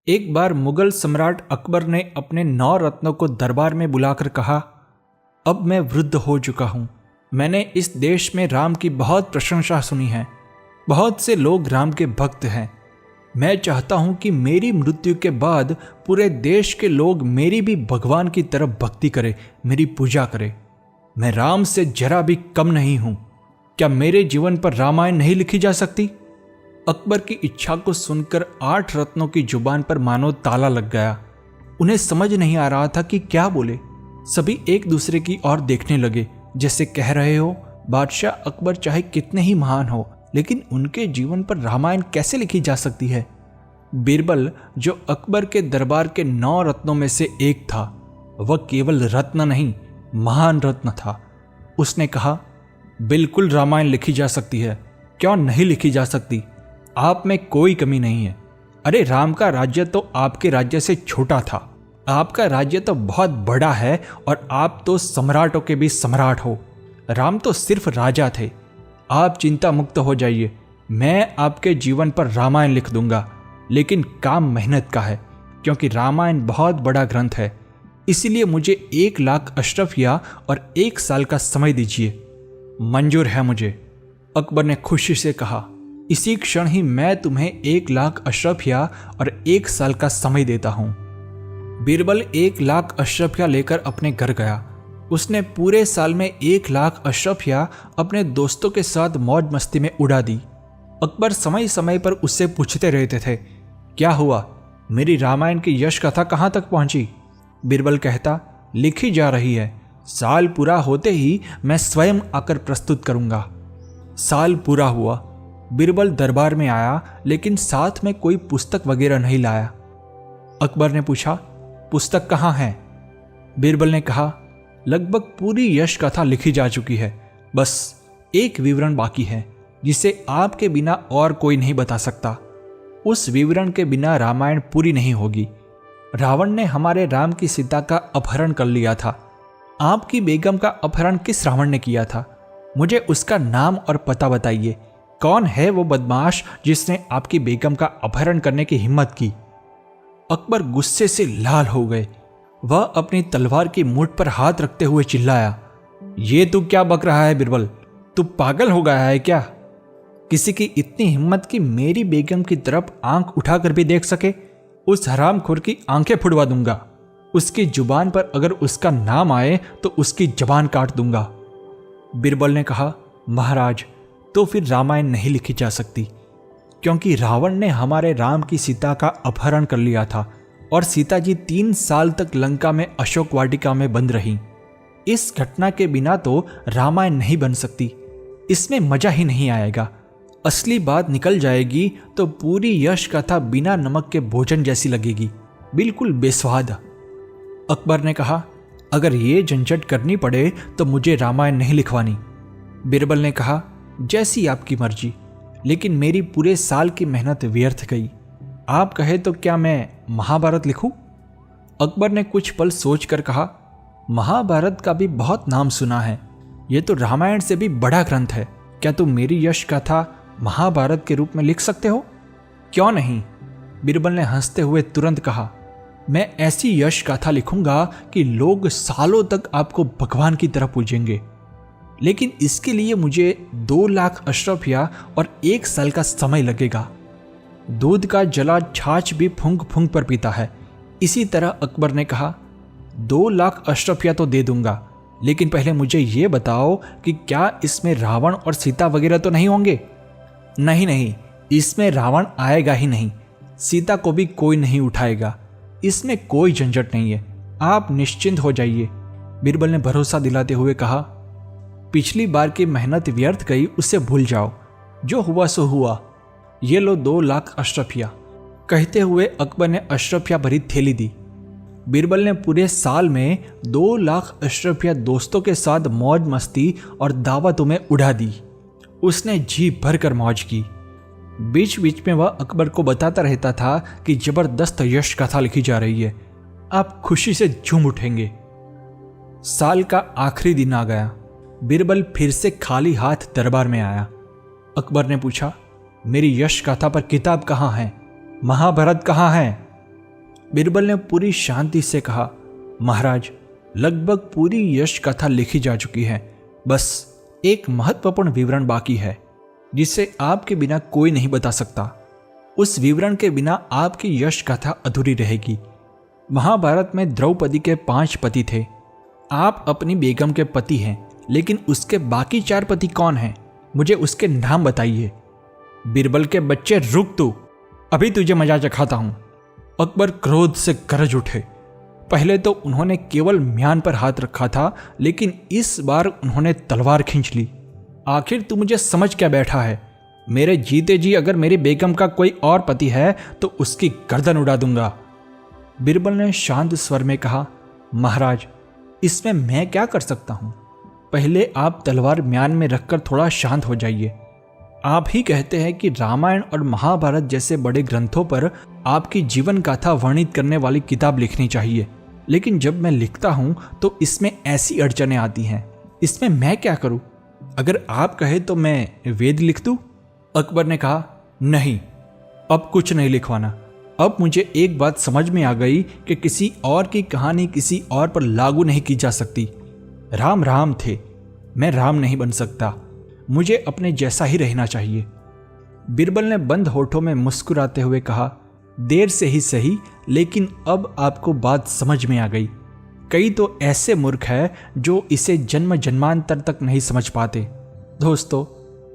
एक बार मुगल सम्राट अकबर ने अपने 9 रत्नों को दरबार में बुलाकर कहा, अब मैं वृद्ध हो चुका हूँ। मैंने इस देश में राम की बहुत प्रशंसा सुनी है। बहुत से लोग राम के भक्त हैं। मैं चाहता हूँ कि मेरी मृत्यु के बाद पूरे देश के लोग मेरी भी भगवान की तरफ भक्ति करें, मेरी पूजा करें। मैं राम से जरा भी कम नहीं हूँ। क्या मेरे जीवन पर रामायण नहीं लिखी जा सकती? अकबर की इच्छा को सुनकर 8 रत्नों की जुबान पर मानो ताला लग गया। उन्हें समझ नहीं आ रहा था कि क्या बोले। सभी एक दूसरे की ओर देखने लगे, जैसे कह रहे हो, बादशाह अकबर चाहे कितने ही महान हो, लेकिन उनके जीवन पर रामायण कैसे लिखी जा सकती है? बीरबल, जो अकबर के दरबार के 9 रत्नों में से एक था, वह केवल रत्न नहीं, महान रत्न था। उसने कहा, बिल्कुल रामायण लिखी जा सकती है। क्यों नहीं लिखी जा सकती? आप में कोई कमी नहीं है। अरे, राम का राज्य तो आपके राज्य से छोटा था। आपका राज्य तो बहुत बड़ा है और आप तो सम्राटों के भी सम्राट हो। राम तो सिर्फ राजा थे। आप चिंता मुक्त हो जाइए। मैं आपके जीवन पर रामायण लिख दूंगा, लेकिन काम मेहनत का है, क्योंकि रामायण बहुत बड़ा ग्रंथ है। इसीलिए मुझे 1 लाख अशरफिया और 1 साल का समय दीजिए। मंजूर है मुझे, अकबर ने खुशी से कहा। इसी क्षण ही मैं तुम्हें 1 लाख अशरफिया और 1 साल का समय देता हूं। बीरबल 1 लाख अशरफिया लेकर अपने घर गया। उसने पूरे साल में 1 लाख अशरफिया अपने दोस्तों के साथ मौज मस्ती में उड़ा दी। अकबर समय समय पर उससे पूछते रहते थे, क्या हुआ? मेरी रामायण की यश कथा कहाँ तक पहुंची? बीरबल कहता, लिखी जा रही है। साल पूरा होते ही मैं स्वयं आकर प्रस्तुत करूंगा। साल पूरा हुआ। बीरबल दरबार में आया, लेकिन साथ में कोई पुस्तक वगैरह नहीं लाया। अकबर ने पूछा, पुस्तक कहाँ है? बीरबल ने कहा, लगभग पूरी यश कथा लिखी जा चुकी है। बस एक विवरण बाकी है, जिसे आपके बिना और कोई नहीं बता सकता। उस विवरण के बिना रामायण पूरी नहीं होगी। रावण ने हमारे राम की सीता का अपहरण कर लिया था। आपकी बेगम का अपहरण किस रावण ने किया था? मुझे उसका नाम और पता बताइए। कौन है वो बदमाश जिसने आपकी बेगम का अपहरण करने की हिम्मत की? अकबर गुस्से से लाल हो गए। वह अपनी तलवार की मुठ पर हाथ रखते हुए चिल्लाया, ये तू क्या बक रहा है बीरबल? तू पागल हो गया है क्या? किसी की इतनी हिम्मत कि मेरी बेगम की तरफ आंख उठाकर भी देख सके? उस हरामखोर की आंखें फुड़वा दूंगा। उसकी जुबान पर अगर उसका नाम आए तो उसकी जबान काट दूंगा। बीरबल ने कहा, महाराज, तो फिर रामायण नहीं लिखी जा सकती, क्योंकि रावण ने हमारे राम की सीता का अपहरण कर लिया था और सीता जी 3 साल तक लंका में अशोक वाटिका में बंद रहीं। इस घटना के बिना तो रामायण नहीं बन सकती। इसमें मजा ही नहीं आएगा। असली बात निकल जाएगी तो पूरी यश कथा बिना नमक के भोजन जैसी लगेगी, बिल्कुल बेस्वाद। अकबर ने कहा, अगर ये झंझट करनी पड़े तो मुझे रामायण नहीं लिखवानी। बीरबल ने कहा, जैसी आपकी मर्जी, लेकिन मेरी पूरे साल की मेहनत व्यर्थ गई। आप कहे तो क्या मैं महाभारत लिखूं? अकबर ने कुछ पल सोचकर कहा, महाभारत का भी बहुत नाम सुना है। यह तो रामायण से भी बड़ा ग्रंथ है। क्या तुम मेरी यश कथा महाभारत के रूप में लिख सकते हो? क्यों नहीं? बीरबल ने हंसते हुए तुरंत कहा, मैं ऐसी यश गाथा लिखूंगा कि लोग सालों तक आपको भगवान की तरह पूजेंगे। लेकिन इसके लिए मुझे 2 लाख अशरफिया और 1 साल का समय लगेगा। दूध का जला छाछ भी फूंक फूंक पर पीता है। इसी तरह अकबर ने कहा, 2 लाख अशरफिया तो दे दूंगा, लेकिन पहले मुझे ये बताओ कि क्या इसमें रावण और सीता वगैरह तो नहीं होंगे? नहीं नहीं, इसमें रावण आएगा ही नहीं। सीता को भी कोई नहीं उठाएगा। इसमें कोई झंझट नहीं है। आप निश्चिंत हो जाइए। बीरबल ने भरोसा दिलाते हुए कहा, पिछली बार की मेहनत व्यर्थ गई, उसे भूल जाओ। जो हुआ सो हुआ। ये लो 2 लाख अशरफिया। कहते हुए अकबर ने अशरफिया भरी थैली दी। बीरबल ने पूरे साल में 2 लाख अशरफिया दोस्तों के साथ मौज मस्ती और दावतों में उड़ा दी। उसने जी भर कर मौज की। बीच बीच में वह अकबर को बताता रहता था कि जबरदस्त यश कथा लिखी जा रही है। आप खुशी से झूम उठेंगे। साल का आखिरी दिन आ गया। बीरबल फिर से खाली हाथ दरबार में आया। अकबर ने पूछा, मेरी यश गाथा पर किताब कहाँ है? महाभारत कहाँ है? बीरबल ने पूरी शांति से कहा, महाराज, लगभग पूरी यश कथा लिखी जा चुकी है। बस एक महत्वपूर्ण विवरण बाकी है जिसे आपके बिना कोई नहीं बता सकता। उस विवरण के बिना आपकी यश कथा अधूरी रहेगी। महाभारत में द्रौपदी के 5 पति थे। आप अपनी बेगम के पति हैं, लेकिन उसके बाकी 4 पति कौन हैं? मुझे उसके नाम बताइए। बीरबल के बच्चे, रुक तू, अभी तुझे मजा चखाता हूं। अकबर क्रोध से गरज उठे। पहले तो उन्होंने केवल म्यान पर हाथ रखा था, लेकिन इस बार उन्होंने तलवार खींच ली। आखिर तू मुझे समझ क्या बैठा है? मेरे जीते जी अगर मेरी बेगम का कोई और पति है तो उसकी गर्दन उड़ा दूंगा। बीरबल ने शांत स्वर में कहा, महाराज, इसमें मैं क्या कर सकता हूं? पहले आप तलवार म्यान में रखकर थोड़ा शांत हो जाइए। आप ही कहते हैं कि रामायण और महाभारत जैसे बड़े ग्रंथों पर आपकी जीवन गाथा वर्णित करने वाली किताब लिखनी चाहिए, लेकिन जब मैं लिखता हूं तो इसमें ऐसी अड़चनें आती हैं। इसमें मैं क्या करूं? अगर आप कहे तो मैं वेद लिख दूं? अकबर ने कहा, नहीं, अब कुछ नहीं लिखवाना। अब मुझे एक बात समझ में आ गई कि किसी और की कहानी किसी और पर लागू नहीं की जा सकती। राम राम थे, मैं राम नहीं बन सकता। मुझे अपने जैसा ही रहना चाहिए। बीरबल ने बंद होठों में मुस्कुराते हुए कहा, देर से ही सही, लेकिन अब आपको बात समझ में आ गई। कई तो ऐसे मूर्ख हैं जो इसे जन्म जन्मांतर तक नहीं समझ पाते। दोस्तों,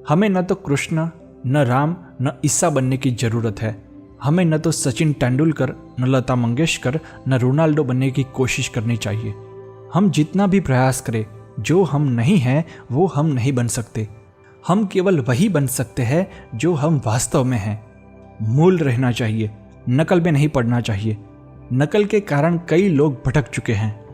हमें न तो कृष्ण, न राम, न ईसा बनने की जरूरत है। हमें न तो सचिन तेंदुलकर, न लता मंगेशकर, न रोनाल्डो बनने की कोशिश करनी चाहिए। हम जितना भी प्रयास करें, जो हम नहीं हैं वो हम नहीं बन सकते। हम केवल वही बन सकते हैं जो हम वास्तव में हैं। मूल रहना चाहिए, नकल में नहीं पड़ना चाहिए। नकल के कारण कई लोग भटक चुके हैं।